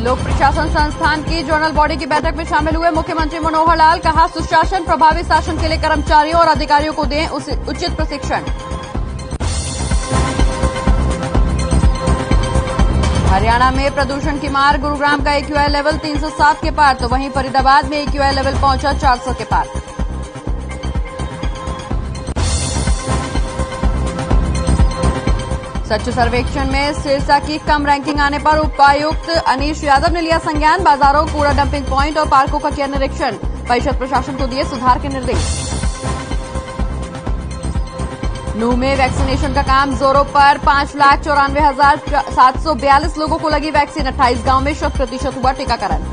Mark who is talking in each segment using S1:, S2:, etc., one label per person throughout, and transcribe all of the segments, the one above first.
S1: लोक प्रशासन संस्थान की जोनल बॉडी की बैठक में शामिल हुए मुख्यमंत्री मनोहर लाल। कहा, सुशासन प्रभावी शासन के लिए कर्मचारियों और अधिकारियों को दें उचित प्रशिक्षण। हरियाणा में प्रदूषण की मार, गुरुग्राम का एक्यूआई लेवल 307 के पार, तो वहीं फरीदाबाद में एक्यूआई लेवल पहुंचा 400 के पार। स्वच्छ सर्वेक्षण में सिरसा की कम रैंकिंग आने पर उपायुक्त अनीश यादव ने लिया संज्ञान। बाजारों, कूड़ा डंपिंग प्वाइंट और पार्कों का किया निरीक्षण। परिषद प्रशासन को दिए सुधार के निर्देश। नूंह में वैक्सीनेशन का काम जोरों पर। 5,94,742 लोगों को लगी वैक्सीन। 28 गांव में 100% हुआ टीकाकरण।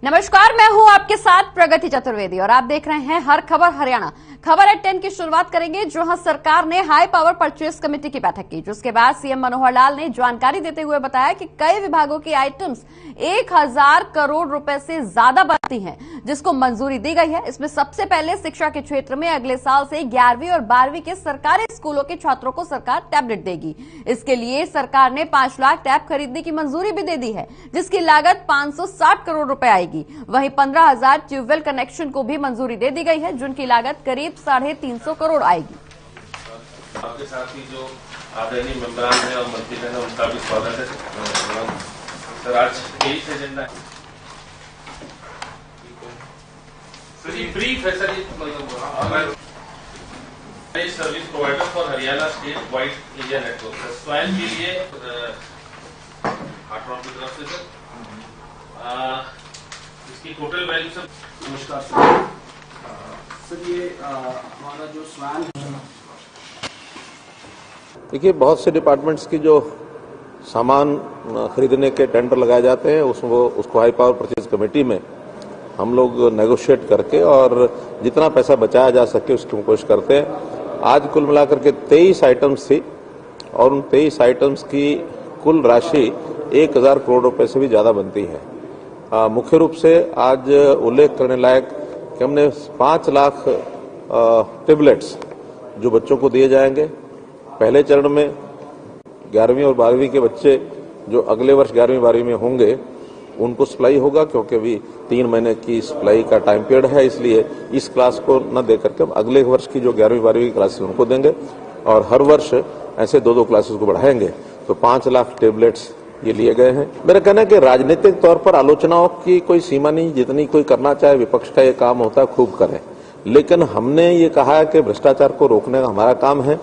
S1: नमस्कार, मैं हूं आपके साथ प्रगति चतुर्वेदी और आप देख रहे हैं हर खबर हरियाणा। खबर एट 10 की शुरुआत करेंगे, जहां सरकार ने हाई पावर परचेज कमेटी की बैठक की, जिसके बाद सीएम मनोहर लाल ने जानकारी देते हुए बताया कि कई विभागों की आइटम्स 1000 करोड़ रुपए से ज्यादा बनती हैं, जिसको मंजूरी दी गई है। इसमें सबसे पहले शिक्षा के क्षेत्र में अगले साल से 11वीं और 12वीं के सरकारी स्कूलों के छात्रों को सरकार टैबलेट देगी। इसके लिए सरकार ने 5 लाख टैब खरीदने की मंजूरी भी दे दी है, जिसकी लागत 560 करोड़ रुपए आएगी। वहीं 15,000 ट्यूबवेल कनेक्शन को भी मंजूरी दे दी गई है, जिनकी लागत करीब 350 करोड़ आएगी।
S2: आपके साथ ही जो आदरणीय मेंबरान है और मंत्रीगण है, उनका भी स्वागत है। सर, आज 23 एजेंडा सर, ये ब्रीफ है sir. Service provider for Haryana state wide area network स्वयं के लिए हाटरॉन की तरफ से सर इसकी टोटल वैल्यू सर।
S3: नमस्कार सर। सर, ये हमारा जो स्वान,
S4: देखिए, बहुत से डिपार्टमेंट्स की जो सामान खरीदने के टेंडर लगाए जाते हैं, उसको हाई पावर परचेज कमेटी में हम लोग नेगोशिएट करके और जितना पैसा बचाया जा सके उसकी कोशिश करते हैं। आज कुल मिलाकर के 23 आइटम्स थी और उन 23 आइटम्स की कुल राशि 1000 करोड़ रुपए से भी ज्यादा बनती है। मुख्य रूप से आज उल्लेख करने लायक कि हमने 5 लाख टेबलेट्स जो बच्चों को दिए जाएंगे। पहले चरण में 11वीं और 12वीं के बच्चे जो अगले वर्ष 11वीं 12वीं में होंगे उनको सप्लाई होगा, क्योंकि अभी 3 महीने की सप्लाई का टाइम पीरियड है, इसलिए इस क्लास को न देकर के अगले वर्ष की जो 11वीं 12वीं की क्लासेस उनको देंगे और हर वर्ष ऐसे 2-2 क्लासेस को बढ़ाएंगे। तो 5 लाख टेबलेट्स ये लिए गए हैं। मेरा कहना है कि राजनीतिक तौर पर आलोचनाओं की कोई सीमा नहीं, जितनी कोई करना चाहे, विपक्ष का ये काम होता है खूब करें, लेकिन हमने ये कहा है कि भ्रष्टाचार को रोकने का हमारा काम है।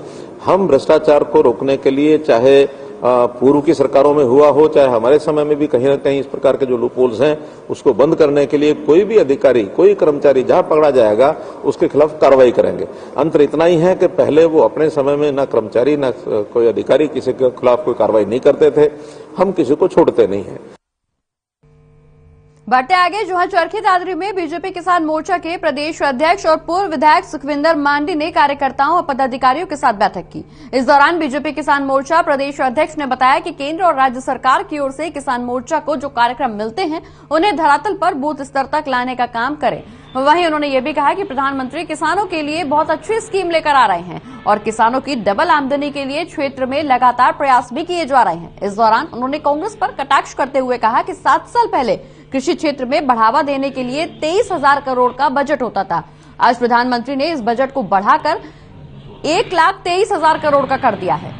S4: हम भ्रष्टाचार को रोकने के लिए चाहे पूर्व की सरकारों में हुआ हो, चाहे हमारे समय में भी कहीं न कहीं इस प्रकार के जो लूपहोल्स हैं उसको बंद करने के लिए कोई भी अधिकारी, कोई कर्मचारी जहां पकड़ा जाएगा उसके खिलाफ कार्रवाई करेंगे। अंतर इतना ही है कि पहले वो अपने समय में न कर्मचारी न कोई अधिकारी किसी के खिलाफ कोई कार्रवाई नहीं करते थे। हम किसी को छोड़ते नहीं हैं।
S1: बढ़ते आगे, जहां चरखी दादरी में बीजेपी किसान मोर्चा के प्रदेश अध्यक्ष और पूर्व विधायक सुखविंदर मांडी ने कार्यकर्ताओं और पदाधिकारियों के साथ बैठक की। इस दौरान बीजेपी किसान मोर्चा प्रदेश अध्यक्ष ने बताया कि केंद्र और राज्य सरकार की ओर से किसान मोर्चा को जो कार्यक्रम मिलते हैं उन्हें धरातल पर बूथ स्तर तक लाने का काम करें। वहीं उन्होंने ये भी कहा कि प्रधानमंत्री किसानों के लिए बहुत अच्छी स्कीम लेकर आ रहे हैं और किसानों की डबल आमदनी के लिए क्षेत्र में लगातार प्रयास भी किए जा रहे हैं। इस दौरान उन्होंने कांग्रेस पर कटाक्ष करते हुए कहा कि 7 साल पहले कृषि क्षेत्र में बढ़ावा देने के लिए 23,000 करोड़ का बजट होता था। आज प्रधानमंत्री ने इस बजट को बढ़ाकर 1,23,000 करोड़ का कर दिया है।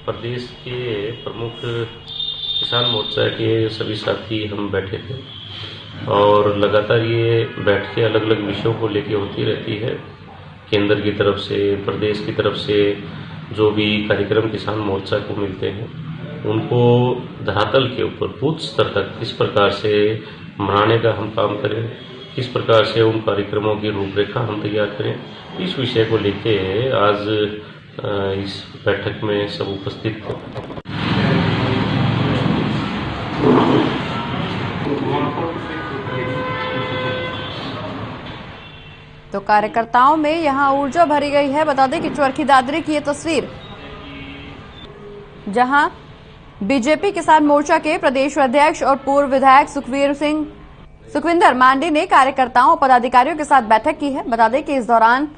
S5: प्रदेश के प्रमुख किसान मोर्चा के सभी साथी हम बैठे थे और लगातार ये बैठकें अलग अलग विषयों को लेकर होती रहती है। केंद्र की तरफ से, प्रदेश की तरफ से जो भी कार्यक्रम किसान मोर्चा को मिलते हैं उनको धरातल के ऊपर बूथ स्तर तक किस प्रकार से मनाने का हम काम करें, किस प्रकार से उन कार्यक्रमों की रूपरेखा हम तैयार करें, इस विषय को लेके आज इस बैठक में सब उपस्थित थे।
S1: तो कार्यकर्ताओं में यहां ऊर्जा भरी गई है। बता दें कि चरखी दादरी की ये तस्वीर, जहां बीजेपी किसान मोर्चा के प्रदेश अध्यक्ष और पूर्व विधायक सुखविंदर मांडी ने कार्यकर्ताओं और पदाधिकारियों के साथ बैठक की है। बता दें कि इस दौरान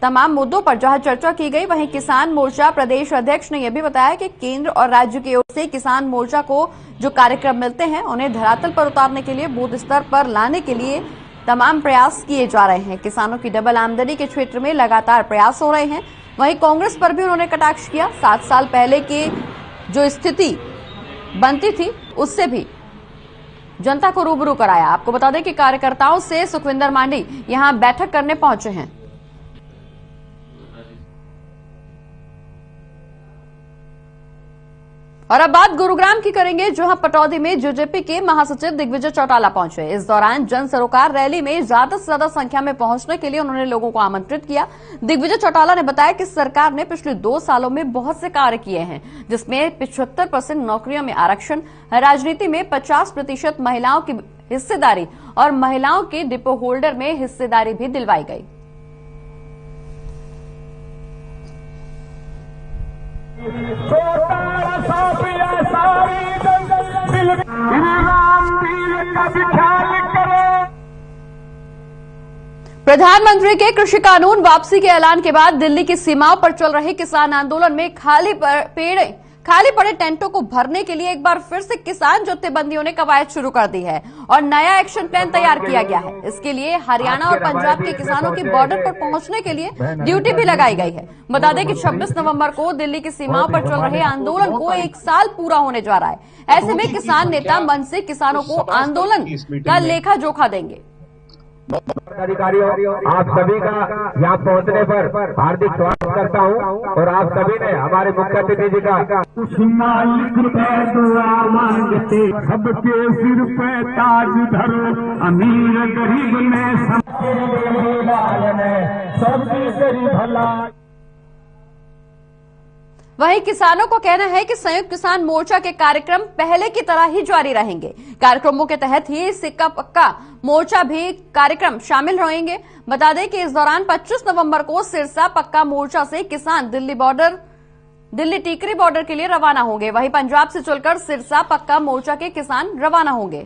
S1: तमाम मुद्दों पर जहां चर्चा की गई, वहीं किसान मोर्चा प्रदेश अध्यक्ष ने यह भी बताया कि केंद्र और राज्य की ओर से किसान मोर्चा को जो कार्यक्रम मिलते हैं उन्हें धरातल पर उतारने के लिए, बूथ स्तर पर लाने के लिए तमाम प्रयास किए जा रहे हैं। किसानों की डबल आमदनी के क्षेत्र में लगातार प्रयास हो रहे हैं। वहीं कांग्रेस पर भी उन्होंने कटाक्ष किया। 7 साल पहले की जो स्थिति बनती थी उससे भी जनता को रूबरू कराया। आपको बता दें कि कार्यकर्ताओं से सुखविंदर मांडी यहां बैठक करने पहुंचे हैं। और अब बात गुरुग्राम की करेंगे, जहां पटौदी में जेजेपी के महासचिव दिग्विजय चौटाला पहुंचे। इस दौरान जन सरोकार रैली में ज्यादा से ज्यादा संख्या में पहुंचने के लिए उन्होंने लोगों को आमंत्रित किया। दिग्विजय चौटाला ने बताया कि सरकार ने पिछले 2 सालों में बहुत से कार्य किए हैं, जिसमें 75% नौकरियों में आरक्षण, राजनीति में 50% महिलाओं की हिस्सेदारी और महिलाओं के डिपो होल्डर में हिस्सेदारी भी दिलवाई गई। प्रधानमंत्री के कृषि कानून वापसी के ऐलान के बाद दिल्ली की सीमाओं पर चल रहे किसान आंदोलन में खाली पड़े टेंटों को भरने के लिए एक बार फिर से किसान जत्थेबंदियों ने कवायद शुरू कर दी है और नया एक्शन प्लान तैयार किया गया है। इसके लिए हरियाणा और पंजाब के किसानों की बॉर्डर पर पहुंचने के लिए ड्यूटी भी लगाई गई है। बता दें कि 26 नवंबर को दिल्ली की सीमाओं पर चल रहे आंदोलन को 1 साल पूरा होने जा रहा है। ऐसे में किसान नेता मन से किसानों को आंदोलन का लेखा जोखा देंगे।
S6: अधिकारियों, आप सभी का यहाँ पहुँचने पर हार्दिक स्वागत करता हूँ और आप सभी ने हमारे मुख्य अतिथि जी का
S7: मालिक पे दुआ मांगते, सबके सिर पे ताज धरो, अमीर गरीब में सबकी भला।
S1: वहीं किसानों को कहना है कि संयुक्त किसान मोर्चा के कार्यक्रम पहले की तरह ही जारी रहेंगे। कार्यक्रमों के तहत ही सिक्का पक्का मोर्चा भी कार्यक्रम शामिल रहेंगे। बता दें कि इस दौरान 25 नवंबर को सिरसा पक्का मोर्चा से किसान दिल्ली टीकरी बॉर्डर के लिए रवाना होंगे। वहीं पंजाब से चलकर सिरसा पक्का मोर्चा के किसान रवाना होंगे।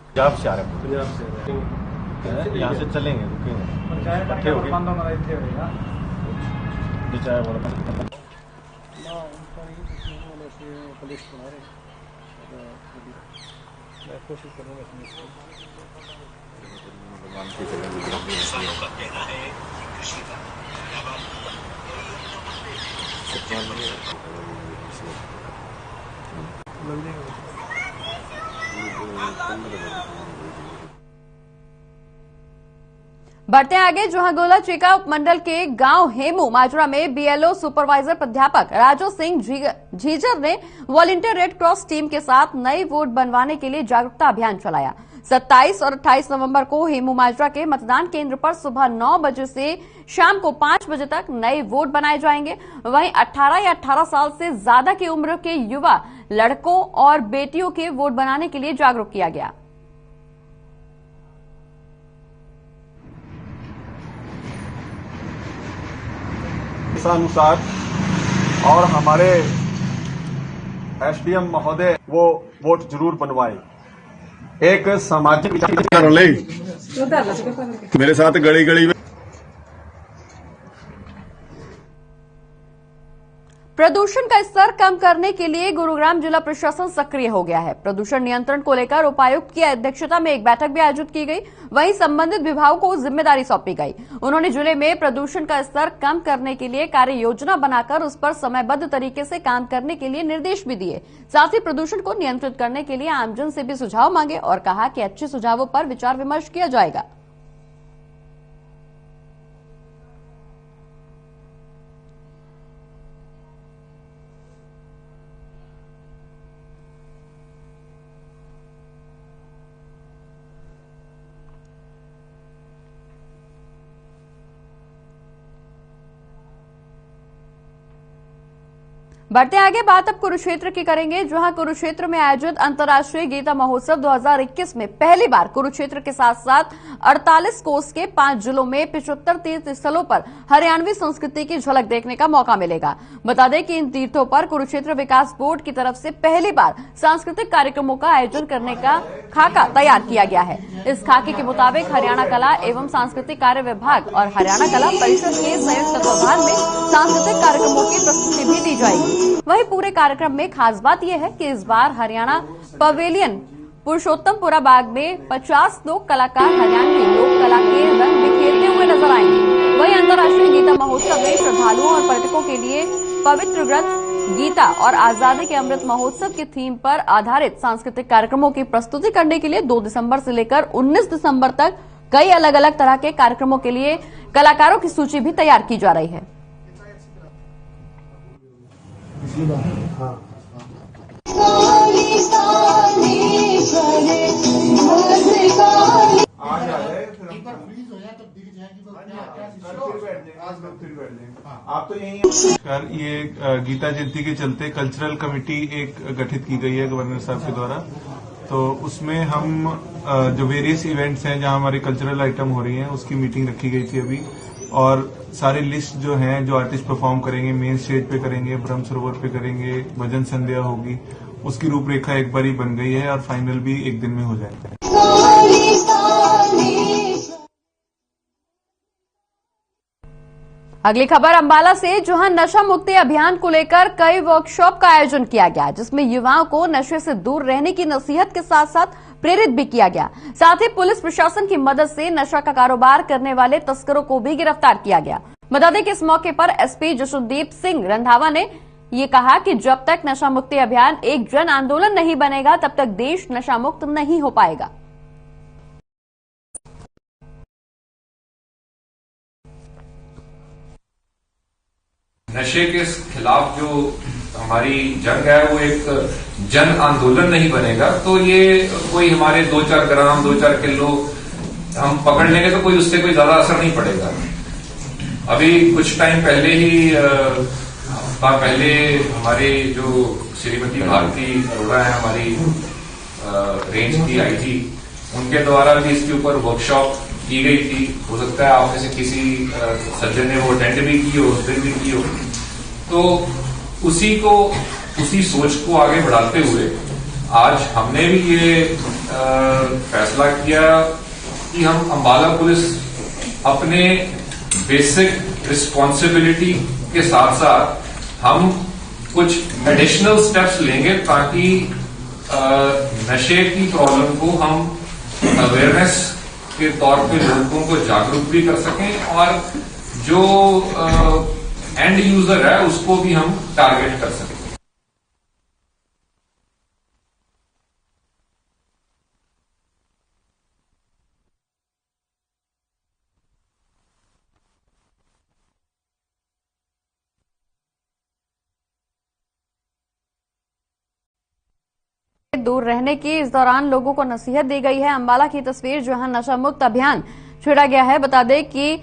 S8: पंजाब से आ रहे हैं, यहाँ से चलेंगे, रुकेंगे। कोशिश करूंगा।
S1: बढ़ते आगे, जहां गोला चीका उपमंडल के गांव हेमू माजरा में बीएलओ सुपरवाइजर प्राध्यापक राजू सिंह झीजर ने वॉलंटियर रेड क्रॉस टीम के साथ नई वोट बनवाने के लिए जागरूकता अभियान चलाया। 27 और 28 नवंबर को हेमू माजरा के मतदान केंद्र पर सुबह 9 बजे से शाम को 5 बजे तक नए वोट बनाए जाएंगे। वहीं 18 या 18 साल से ज्यादा की उम्र के युवा लड़कों और बेटियों के वोट बनाने के लिए जागरूक किया गया।
S9: अनुसार और हमारे एसडीएम महोदय वो वोट जरूर बनवाए। एक सामाजिक मेरे साथ गली गली में
S1: प्रदूषण का स्तर कम करने के लिए गुरुग्राम जिला प्रशासन सक्रिय हो गया है। प्रदूषण नियंत्रण को लेकर उपायुक्त की अध्यक्षता में एक बैठक भी आयोजित की गई। वहीं संबंधित विभागों को जिम्मेदारी सौंपी गई। उन्होंने जिले में प्रदूषण का स्तर कम करने के लिए कार्य योजना बनाकर उस पर समयबद्ध तरीके से काम करने के लिए निर्देश भी दिए। साथ ही प्रदूषण को नियंत्रित करने के लिए आमजन से भी सुझाव मांगे और कहा कि अच्छे सुझावों पर विचार विमर्श किया जाएगा। बढ़ते आगे बात अब कुरुक्षेत्र की करेंगे, जहां कुरुक्षेत्र में आयोजित अंतर्राष्ट्रीय गीता महोत्सव 2021 में पहली बार कुरुक्षेत्र के साथ साथ 48 कोस के 5 जिलों में 75 तीर्थ स्थलों पर हरियाणवी संस्कृति की झलक देखने का मौका मिलेगा। बता दें कि इन तीर्थों पर कुरुक्षेत्र विकास बोर्ड की तरफ से पहली बार सांस्कृतिक कार्यक्रमों का आयोजन करने का खाका तैयार किया गया है। इस खाके के मुताबिक हरियाणा कला एवं सांस्कृतिक कार्य विभाग और हरियाणा कला परिषद के संयुक्त तत्वाधान में सांस्कृतिक कार्यक्रमों की प्रस्तुति भी दी जाएगी। वहीं पूरे कार्यक्रम में खास बात यह है कि इस बार हरियाणा पवेलियन पुरुषोत्तमपुरा बाग में 50 लोक कलाकार हरियाणवी लोक कला के रंग बिखेरते हुए नजर आएंगे। वहीं अंतर्राष्ट्रीय गीता महोत्सव में श्रद्धालुओं और पर्यटकों के लिए पवित्र ग्रंथ गीता और आजादी के अमृत महोत्सव की थीम पर आधारित सांस्कृतिक कार्यक्रमों की प्रस्तुति करने के लिए 2 दिसंबर से लेकर 19 दिसंबर तक कई अलग अलग तरह के कार्यक्रमों के लिए कलाकारों की सूची भी तैयार की जा रही है।
S10: आप तो यही ये गीता जयंती के चलते कल्चरल कमेटी एक गठित की गई है गवर्नर साहब के द्वारा। तो उसमें हम जो वेरियस इवेंट्स हैं जहां हमारी कल्चरल आइटम हो रही हैं उसकी मीटिंग रखी गई थी अभी, और सारी लिस्ट जो हैं जो आर्टिस्ट परफॉर्म करेंगे, मेन स्टेज पे करेंगे, ब्रह्म सरोवर पे करेंगे, भजन संध्या होगी, उसकी रूपरेखा एक बार ही बन गई है और फाइनल भी एक दिन में हो जाएगा।
S1: अगली खबर अंबाला से, जहां नशा मुक्ति अभियान को लेकर कई वर्कशॉप का आयोजन किया गया, जिसमें युवाओं को नशे से दूर रहने की नसीहत के साथ साथ प्रेरित भी किया गया। साथ ही पुलिस प्रशासन की मदद से नशा का कारोबार करने वाले तस्करों को भी गिरफ्तार किया गया। बता दें कि इस मौके पर एसपी जशनदीप सिंह रंधावा ने ये कहा कि जब तक नशा मुक्ति अभियान एक जन आंदोलन नहीं बनेगा तब तक देश नशा मुक्त नहीं हो पाएगा।
S11: नशे के खिलाफ जो हमारी जंग है वो एक जन आंदोलन नहीं बनेगा तो ये कोई हमारे 2-4 ग्राम 2-4 किलो हम पकड़ लेंगे तो कोई उससे कोई ज्यादा असर नहीं पड़ेगा। अभी कुछ टाइम पहले ही पहले हमारे जो श्रीमती भारती अरोड़ा है हमारी रेंज की आईजी, उनके द्वारा भी इसके ऊपर वर्कशॉप की गई थी। हो सकता है आप में से किसी सज्जन ने वो अटेंड भी की हो, उस दिन भी की हो। तो उसी सोच को आगे बढ़ाते हुए आज हमने भी ये फैसला किया कि हम अंबाला पुलिस अपने बेसिक रिस्पॉन्सिबिलिटी के साथ साथ हम कुछ एडिशनल स्टेप्स लेंगे ताकि नशे की प्रॉब्लम को हम अवेयरनेस के तौर पे लोगों को जागरूक भी कर सकें और जो एंड यूजर है उसको भी हम टारगेट कर सकें।
S1: दूर रहने की इस दौरान लोगों को नसीहत दी गई है। अंबाला की तस्वीर जहां नशा मुक्त अभियान छेड़ा गया है। बता दें कि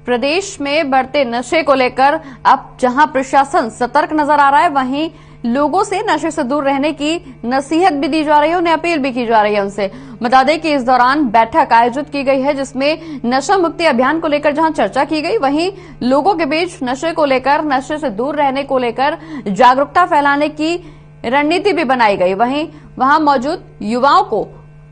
S1: प्रदेश में बढ़ते नशे को लेकर अब जहां प्रशासन सतर्क नजर आ रहा है, वहीं लोगों से नशे से दूर रहने की नसीहत भी दी जा रही है, उन्हें अपील भी की जा रही है उनसे। बता दें कि इस दौरान बैठक आयोजित की गई है जिसमें नशा मुक्ति अभियान को लेकर जहां चर्चा की गई, वहीं लोगों के बीच नशे को लेकर, नशे से दूर रहने को लेकर जागरूकता फैलाने की रणनीति भी बनाई गई। वहीं वहां मौजूद युवाओं को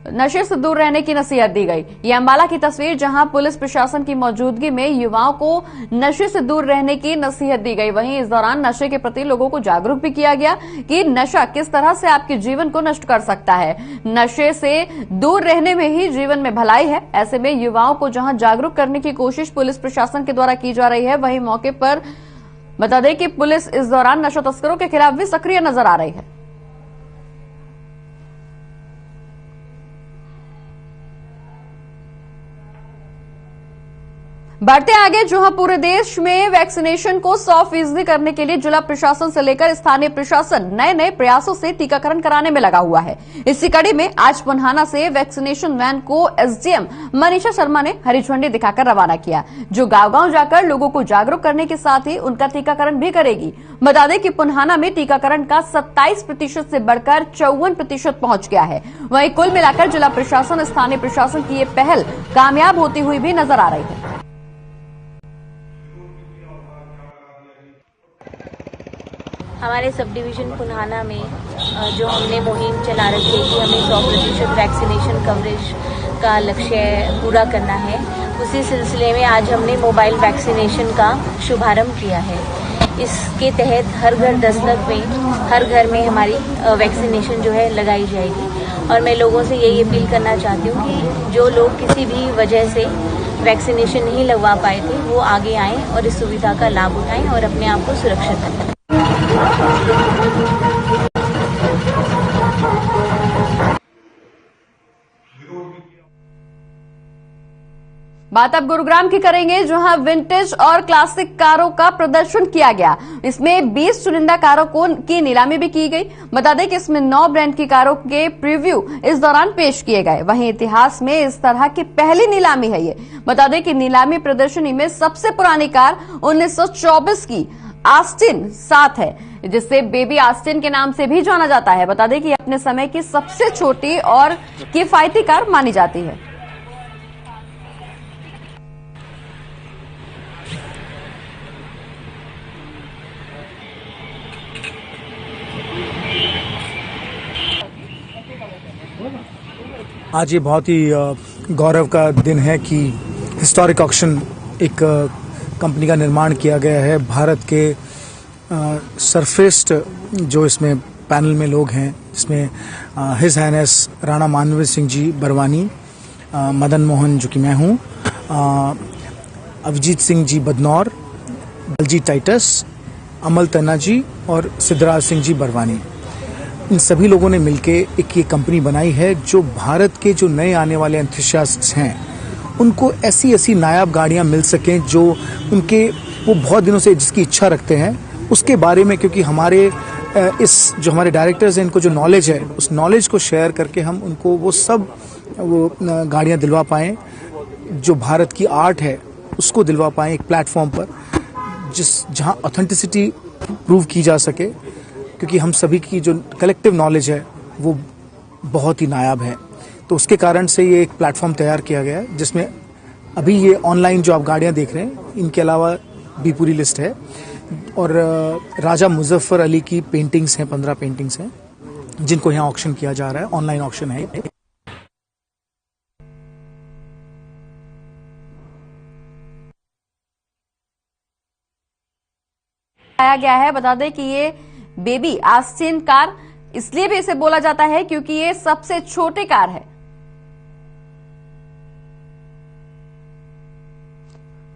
S1: नशे से दूर रहने की नसीहत दी गई। ये अंबाला की तस्वीर जहां पुलिस प्रशासन की मौजूदगी में युवाओं को नशे से दूर रहने की नसीहत दी गई। वहीं इस दौरान नशे के प्रति लोगों को जागरूक भी किया गया कि नशा किस तरह से आपके जीवन को नष्ट कर सकता है। नशे से दूर रहने में ही जीवन में भलाई है। ऐसे में युवाओं को जहां जागरूक करने की कोशिश पुलिस प्रशासन के द्वारा की जा रही है, वहीं मौके पर बता दें कि पुलिस इस दौरान नशा तस्करों के खिलाफ भी सक्रिय नजर आ रही है। बढ़ते आगे, जहां पूरे देश में वैक्सीनेशन को 100% करने के लिए जिला प्रशासन से लेकर स्थानीय प्रशासन नए नए प्रयासों से टीकाकरण कराने में लगा हुआ है। इसी कड़ी में आज पुन्हाना से वैक्सीनेशन वैन को एसडीएम मनीषा शर्मा ने हरी झंडी दिखाकर रवाना किया, जो गांव-गांव जाकर लोगों को जागरूक करने के साथ ही उनका टीकाकरण भी करेगी। बता दें कि पुन्हाना में टीकाकरण का 27% से बढ़कर 54% पहुंच गया है। वहीं कुल मिलाकर जिला प्रशासन स्थानीय प्रशासन की ये पहल कामयाब होती हुई भी नजर आ रही है।
S12: हमारे सब डिवीजन पुन्हाना में जो हमने मुहिम चला रखी है कि हमें 100% वैक्सीनेशन कवरेज का लक्ष्य पूरा करना है, उसी सिलसिले में आज हमने मोबाइल वैक्सीनेशन का शुभारंभ किया है। इसके तहत हर घर दस्तक में, हर घर में हमारी वैक्सीनेशन जो है लगाई जाएगी। और मैं लोगों से यही अपील करना चाहती हूँ कि जो लोग किसी भी वजह से वैक्सीनेशन नहीं लगवा पाए थे, वो आगे आएँ और इस सुविधा का लाभ उठाएं और अपने आप को सुरक्षित रखें।
S1: बात अब गुरुग्राम की करेंगे, जहां विंटेज और क्लासिक कारों का प्रदर्शन किया गया। इसमें 20 चुनिंदा कारों की नीलामी भी की गई। बता दें कि इसमें 9 ब्रांड की कारों के प्रीव्यू इस दौरान पेश किए गए। वहीं इतिहास में इस तरह की पहली नीलामी है ये। बता दें कि नीलामी प्रदर्शनी में सबसे पुरानी कार 1924 की आस्टिन 7 है, जिसे बेबी आस्टिन के नाम से भी जाना जाता है। बता दें कि अपने समय की सबसे छोटी और किफायती कार मानी जाती है।
S13: आज ये बहुत ही गौरव का दिन है कि हिस्टोरिक ऑक्शन एक कंपनी का निर्माण किया गया है। भारत के सरफेस्ट जो इसमें पैनल में लोग हैं, जिसमें हिज हाइनेस राणा मानवीर सिंह जी बरवानी, मदन मोहन जो कि मैं हूँ, अभिजीत सिंह जी बदनौर, बलजीत टाइटस, अमल तन्ना जी और सिद्धराज सिंह जी बरवानी, इन सभी लोगों ने मिलके एक ये कंपनी बनाई है जो भारत के जो नए आने वाले एंथुसियास्ट्स हैं उनको ऐसी ऐसी नायाब गाड़ियां मिल सकें जो उनके वो बहुत दिनों से जिसकी इच्छा रखते हैं उसके बारे में। क्योंकि हमारे इस जो हमारे डायरेक्टर्स हैं, इनको जो नॉलेज है, उस नॉलेज को शेयर करके हम उनको वो सब गाड़ियां दिलवा पाएं जो भारत की आर्ट है उसको दिलवा पाएं एक प्लेटफॉर्म पर जहां ऑथेंटिसिटी प्रूव की जा सके। क्योंकि हम सभी की जो कलेक्टिव नॉलेज है वो बहुत ही नायाब है, तो उसके कारण से ये एक प्लेटफॉर्म तैयार किया गया है जिसमें अभी ये ऑनलाइन जो आप गाड़ियां देख रहे हैं इनके अलावा भी पूरी लिस्ट है। और राजा मुजफ्फर अली की पेंटिंग्स हैं, 15 पेंटिंग्स हैं जिनको यहाँ ऑक्शन किया जा रहा है, ऑनलाइन ऑक्शन है।
S1: आया गया है। बता दें कि ये बेबी आस्टिन कार इसलिए भी इसे बोला जाता है क्योंकि ये सबसे छोटी कार है।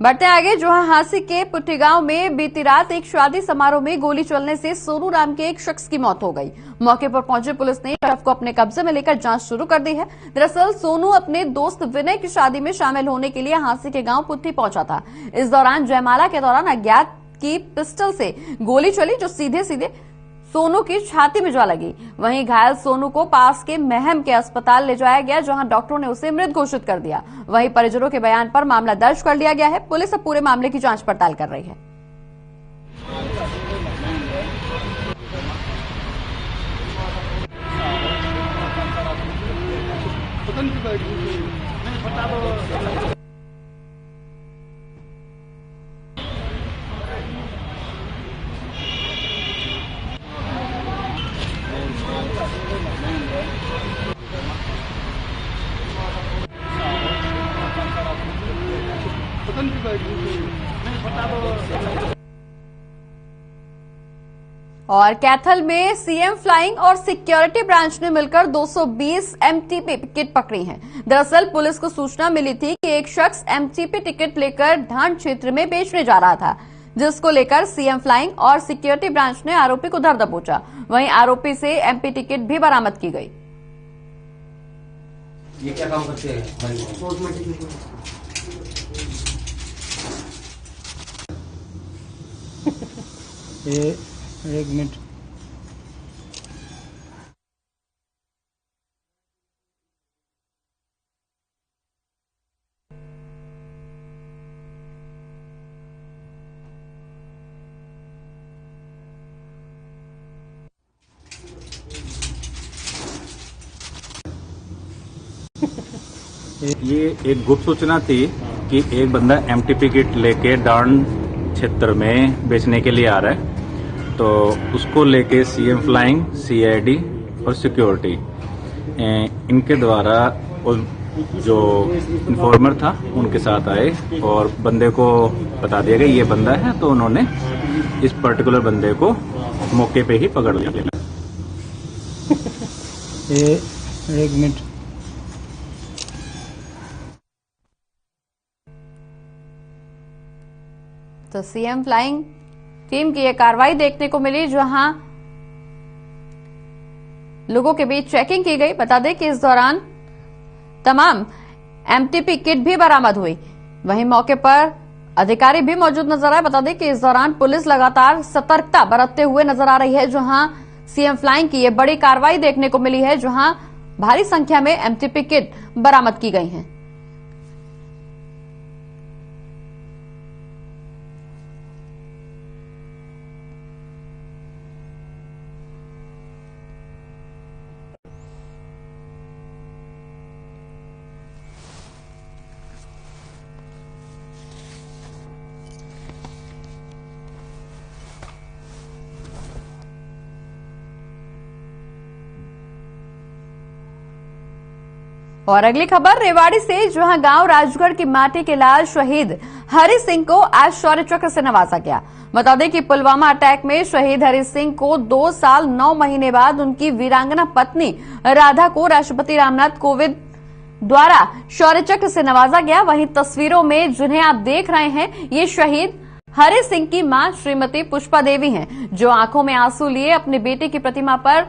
S1: बढ़ते आगे, जहां हांसी के पुट्टी गांव में बीती रात एक शादी समारोह में गोली चलने से सोनू नाम के एक शख्स की मौत हो गई। मौके पर पहुंची पुलिस ने शव को अपने कब्जे में लेकर जांच शुरू कर दी है। दरअसल सोनू अपने दोस्त विनय की शादी में शामिल होने के लिए हांसी के गांव पुट्टी पहुंचा था। इस दौरान जयमाला के दौरान अज्ञात की पिस्टल से गोली चली जो सीधे सीधे सोनू की छाती में जा लगी। वहीं घायल सोनू को पास के महम के अस्पताल ले जाया गया, जहां डॉक्टरों ने उसे मृत घोषित कर दिया। वहीं परिजनों के बयान पर मामला दर्ज कर लिया गया है। पुलिस अब पूरे मामले की जांच पड़ताल कर रही है। और कैथल में सीएम फ्लाइंग और सिक्योरिटी ब्रांच ने मिलकर 220 एमटीपी टिकट पकड़ी हैं। दरअसल पुलिस को सूचना मिली थी कि एक शख्स एमटीपी टिकट लेकर ढांड क्षेत्र में बेचने जा रहा था, जिसको लेकर सीएम फ्लाइंग और सिक्योरिटी ब्रांच ने आरोपी को धर दबोचा। वहीं आरोपी से एमपी टिकट भी बरामद की गई।
S14: ये क्या काम करते हैं? एक मिनट।
S15: ये एक गुप्त सूचना थी कि एक बंदा एमटीपी किट लेके डांड क्षेत्र में बेचने के लिए आ रहा है, तो उसको लेके सीएम फ्लाइंग, सीआईडी और सिक्योरिटी इनके द्वारा जो इन्फॉर्मर था उनके साथ आए और बंदे को बता दिया गया ये बंदा है, तो उन्होंने इस पर्टिकुलर बंदे को मौके पे ही पकड़ लिया।
S14: एक मिनट।
S1: तो सीएम फ्लाइंग टीम की यह कार्रवाई देखने को मिली, जहां लोगों के बीच चेकिंग की गई। बता दें कि इस दौरान तमाम एमटीपी किट भी बरामद हुई। वहीं मौके पर अधिकारी भी मौजूद नजर आए। बता दें कि इस दौरान पुलिस लगातार सतर्कता बरतते हुए नजर आ रही है, जहां सीएम फ्लाइंग की यह बड़ी कार्रवाई देखने को मिली है, जहां भारी संख्या में एमटीपी किट बरामद की गई हैं। और अगली खबर रेवाड़ी से, जहां गांव राजगढ़ की माटी के लाल शहीद हरि सिंह को आज शौर्य चक्र से नवाजा गया। बता दें कि पुलवामा अटैक में शहीद हरि सिंह को 2 साल 9 महीने बाद उनकी वीरांगना पत्नी राधा को राष्ट्रपति रामनाथ कोविंद द्वारा शौर्य चक्र से नवाजा गया। वहीं तस्वीरों में जिन्हें आप देख रहे हैं, ये शहीद हरि सिंह की मां श्रीमती पुष्पा देवी हैं, जो आंखों में आंसू लिए अपने बेटे की प्रतिमा पर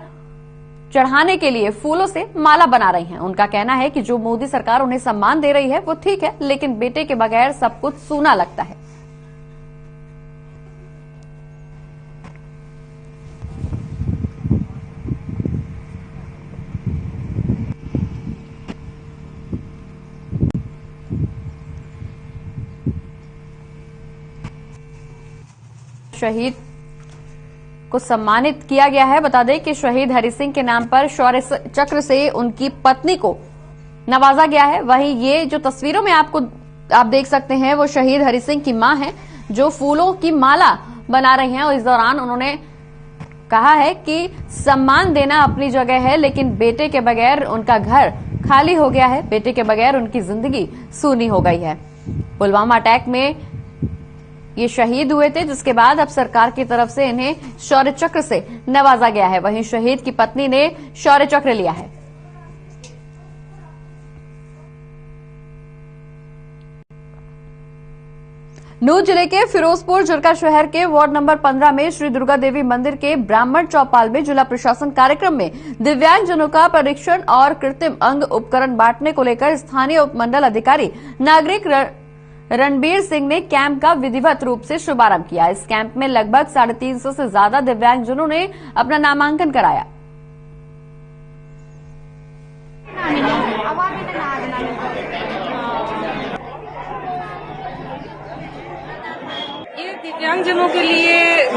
S1: चढ़ाने के लिए फूलों से माला बना रही हैं। उनका कहना है कि जो मोदी सरकार उन्हें सम्मान दे रही है वो ठीक है, लेकिन बेटे के बगैर सब कुछ सूना लगता है। शहीद को सम्मानित किया गया है। बता दें कि शहीद हरि सिंह के नाम पर शौर्य चक्र से उनकी पत्नी को नवाजा गया है। वहीं ये जो तस्वीरों में आप देख सकते हैं, वो शहीद हरि सिंह की मां है, जो फूलों की माला बना रही हैं। और इस दौरान उन्होंने कहा है कि सम्मान देना अपनी जगह है, लेकिन बेटे के बगैर उनका घर खाली हो गया है, बेटे के बगैर उनकी जिंदगी सूनी हो गई है। पुलवामा अटैक में ये शहीद हुए थे, जिसके बाद अब सरकार की तरफ से इन्हें शौर्य चक्र से नवाजा गया है। वहीं शहीद की पत्नी ने शौर्य चक्र लिया है। नूंह जिले के फिरोजपुर जुरका शहर के वार्ड नंबर 15 में श्री दुर्गा देवी मंदिर के ब्राह्मण चौपाल में जिला प्रशासन कार्यक्रम में दिव्यांगजनों का परीक्षण और कृत्रिम अंग उपकरण बांटने को लेकर स्थानीय उपमंडल अधिकारी नागरिक रणबीर सिंह ने कैंप का विधिवत रूप से शुभारंभ किया। इस कैंप में लगभग 350 से ज्यादा दिव्यांगजनों ने अपना नामांकन कराया।
S16: ये दिव्यांगजनों के लिए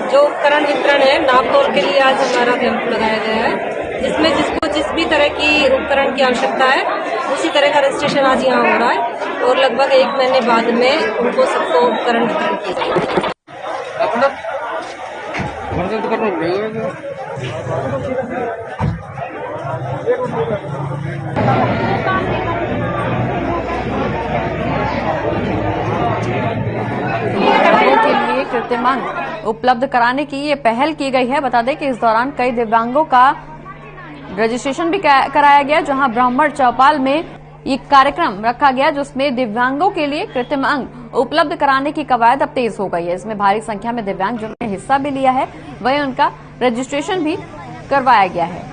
S16: जो उपकरण वितरण है, नापतोल के लिए आज हमारा कैंप लगाया गया है, जिसमें जिसको जिस भी तरह की उपकरण की आवश्यकता है उसी तरह का रजिस्ट्रेशन आज यहाँ हो रहा है और लगभग 1 महीने बाद में उनको सबको उपकरण वितरण किए जाएंगे।
S1: के लिए कृत्रिम अंग उपलब्ध कराने की ये पहल की गई है। बता दें कि इस दौरान कई दिव्यांगों का रजिस्ट्रेशन भी कराया गया, जहां ब्राह्मण चौपाल में ये कार्यक्रम रखा गया, जिसमें दिव्यांगों के लिए कृत्रिम अंग उपलब्ध कराने की कवायद अब तेज हो गई है। इसमें भारी संख्या में दिव्यांगजनों ने हिस्सा भी लिया है, वहीं उनका रजिस्ट्रेशन भी करवाया गया है।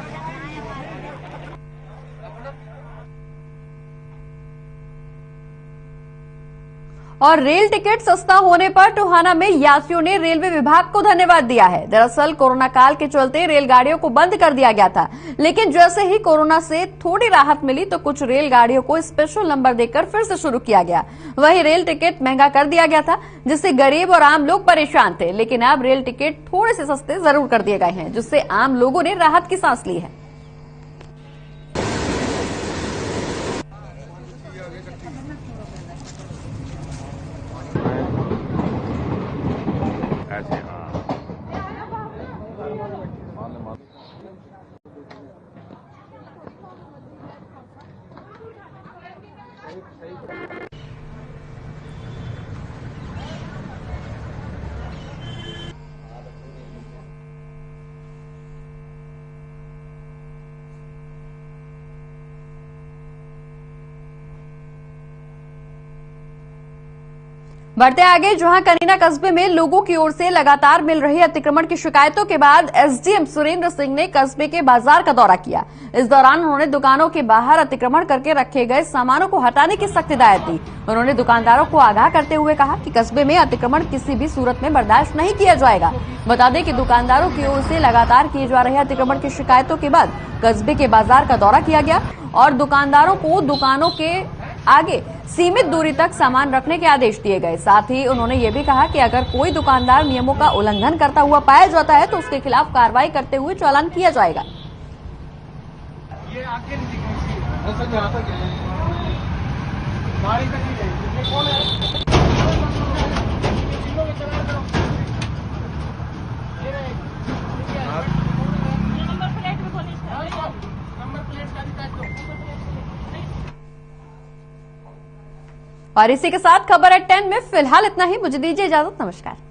S1: और रेल टिकट सस्ता होने पर टोहाना में यात्रियों ने रेलवे विभाग को धन्यवाद दिया है। दरअसल कोरोना काल के चलते रेलगाड़ियों को बंद कर दिया गया था, लेकिन जैसे ही कोरोना से थोड़ी राहत मिली तो कुछ रेलगाड़ियों को स्पेशल नंबर देकर फिर से शुरू किया गया। वहीं रेल टिकट महंगा कर दिया गया था, जिससे गरीब और आम लोग परेशान थे, लेकिन अब रेल टिकट थोड़े से सस्ते जरूर कर दिए गए हैं, जिससे आम लोगों ने राहत की सांस ली है। बढ़ते आगे, जहां कनीना कस्बे में लोगों की ओर से लगातार मिल रही अतिक्रमण की शिकायतों के बाद एसडीएम सुरेंद्र सिंह ने कस्बे के बाजार का दौरा किया। इस दौरान उन्होंने दुकानों के बाहर अतिक्रमण करके रखे गए सामानों को हटाने की सख्त हिदायत दी। उन्होंने दुकानदारों को आगाह करते हुए कहा कि कस्बे में अतिक्रमण किसी भी सूरत में बर्दाश्त नहीं किया जाएगा। बता दें कि दुकानदारों की ओर से लगातार किए जा रहे अतिक्रमण की शिकायतों के बाद कस्बे के बाजार का दौरा किया गया और दुकानदारों को दुकानों के आगे सीमित दूरी तक सामान रखने के आदेश दिए गए। साथ ही उन्होंने ये भी कहा कि अगर कोई दुकानदार नियमों का उल्लंघन करता हुआ पाया जाता है तो उसके खिलाफ कार्रवाई करते हुए चालान किया जाएगा। और इसी के साथ खबर@10 में फिलहाल इतना ही। मुझे दीजिए इजाजत। नमस्कार।